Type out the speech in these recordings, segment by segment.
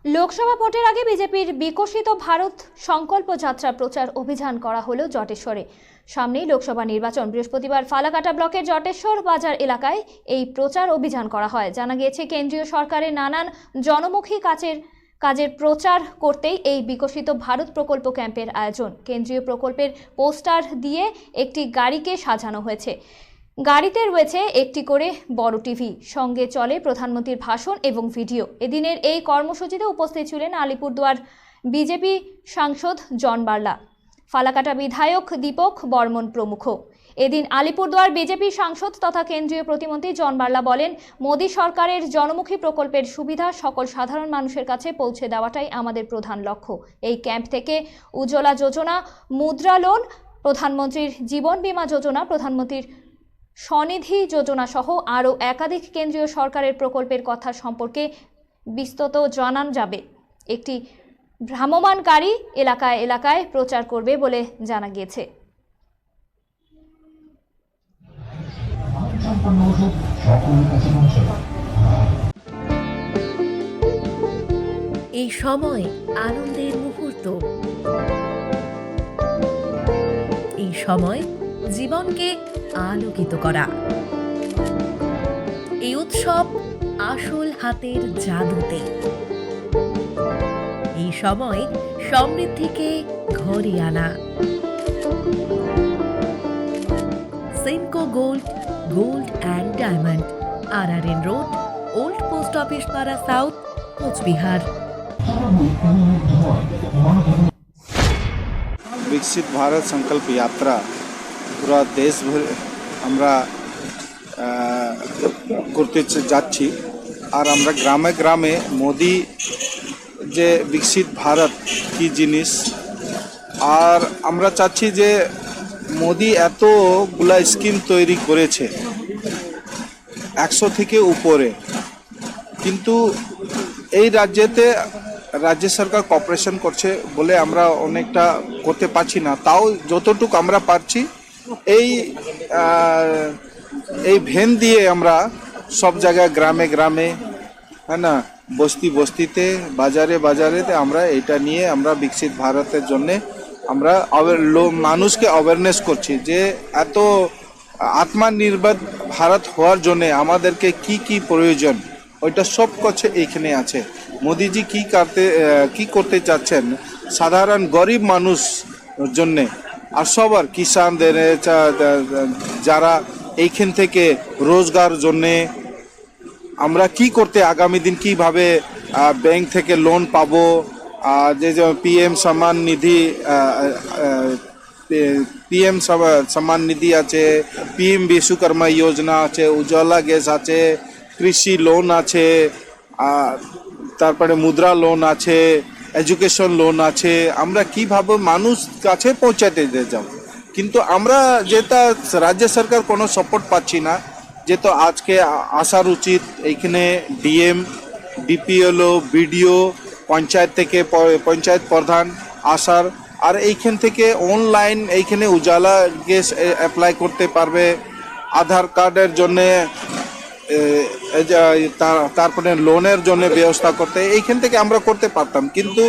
লোকসভা ভোটের আগে বিজেপির বিকশিত ভারত সংকল্প যাত্রা প্রচার অভিযান করা হলো জটেশ্বরে। সামনেই লোকসভা নির্বাচন। বৃহস্পতিবার ফালাকাটা ব্লকের জটেশ্বর বাজার এলাকায় এই প্রচার অভিযান করা হয়। জানা গিয়েছে, কেন্দ্রীয় সরকারের নানান জনমুখী কাজের প্রচার করতেই এই বিকশিত ভারত প্রকল্প ক্যাম্পের আয়োজন। কেন্দ্রীয় প্রকল্পের পোস্টার দিয়ে একটি গাড়িকে সাজানো হয়েছে। গাড়িতে রয়েছে একটি করে বড় টিভি, সঙ্গে চলে প্রধানমন্ত্রীর ভাষণ এবং ভিডিও। এদিনের এই কর্মসূচিতে উপস্থিত ছিলেন আলিপুরদুয়ার বিজেপি সাংসদ জন বার্লা, ফালাকাটা বিধায়ক দীপক বর্মন প্রমুখ। এদিন আলিপুরদুয়ার বিজেপি সাংসদ তথা কেন্দ্রীয় প্রতিমন্ত্রী জন বার্লা বলেন, মোদী সরকারের জনমুখী প্রকল্পের সুবিধা সকল সাধারণ মানুষের কাছে পৌঁছে দেওয়াটাই আমাদের প্রধান লক্ষ্য। এই ক্যাম্প থেকে উজ্জ্বলা যোজনা, মুদ্রা লোন, প্রধানমন্ত্রীর জীবন বীমা যোজনা, প্রধানমন্ত্রীর স্বনিধি যোজনা সহ আরও একাধিক কেন্দ্রীয় সরকারের প্রকল্পের কথা সম্পর্কে বিস্তৃত জানান যাবে। একটি ভ্রাম্যমাণ গাড়ি এলাকায় এলাকায় প্রচার করবে বলে জানা গিয়েছে। এই সময় আনন্দের মুহূর্ত, এই সময় জীবনকে আলোকিত করা। এই উৎসব আসল হাতের জাদুতে। এই সময় সমৃদ্ধিকে ঘরে আনা। Senco gold, gold and diamond, RRN road, old post office পাড়া সাউথ, কোচবিহার। विकसित भारत संकल्प यात्रा পুরা দেশ ভরে আমরা করতে যাচ্ছি। আর আমরা গ্রামে গ্রামে মোদি যে বিকশিত ভারত কি জিনিস, আর আমরা চাচ্ছি যে মোদি এতগুলা স্কিম তৈরি করেছে 100 থেকে উপরে, কিন্তু এই রাজ্যেতে রাজ্য সরকার কর্পোরেশন করছে বলে আমরা অনেকটা করতে পারছি না। তাও যতটুকু আমরা পারছি এই ভ্যান দিয়ে আমরা সব জায়গায় গ্রামে গ্রামে, হ্যাঁ না, বস্তি বস্তিতে, বাজারে বাজারেতে আমরা এটা নিয়ে আমরা বিকশিত ভারতের জন্যে আমরা মানুষকে অ্যাওয়ারনেস করছি যে এত আত্মনির্ভর ভারত হওয়ার জন্যে আমাদেরকে কি কি প্রয়োজন, ওইটা সব কিছু এইখানে আছে। মোদিজি কি করতে চাচ্ছেন সাধারণ গরিব মানুষ জন্যে, আর সবার কিষানদের যারা এইখান থেকে রোজগার জন্যে আমরা কি করতে আগামী দিন কিভাবে ব্যাংক থেকে লোন পাবো, যে পিএম সম্মান নিধি আছে, PM বিশ্বকর্মা যোজনা আছে, উজ্জ্বলা গ্যাস আছে, কৃষি লোন আছে, তারপরে মুদ্রা লোন আছে, এডুকেশন লোন আছে, আমরা কিভাবে মানুষ কাছে পৌঁছাতে যাব। কিন্তু আমরা যেটা রাজ্য সরকার কোনো সাপোর্ট পাচ্ছি না, যেটা আজকে আসার উচিত এইখানে DM, DPLO, BDO, পঞ্চায়েত থেকে পঞ্চায়েত প্রধান আসার, আর এইখান থেকে অনলাইন এইখানে উজালা গ্যাস অ্যাপ্লাই করতে পারবে, আধার কার্ডের জন্যে, তারপরে লোনের জন্য ব্যবস্থা করতে এইখান থেকে আমরা করতে পারতাম। কিন্তু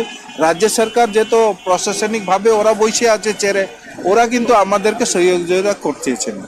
রাজ্য সরকার যেহেতু প্রশাসনিকভাবে ওরা বসে আছে চেরে, ওরা কিন্তু আমাদেরকে সহযোগিতা করতেছে না।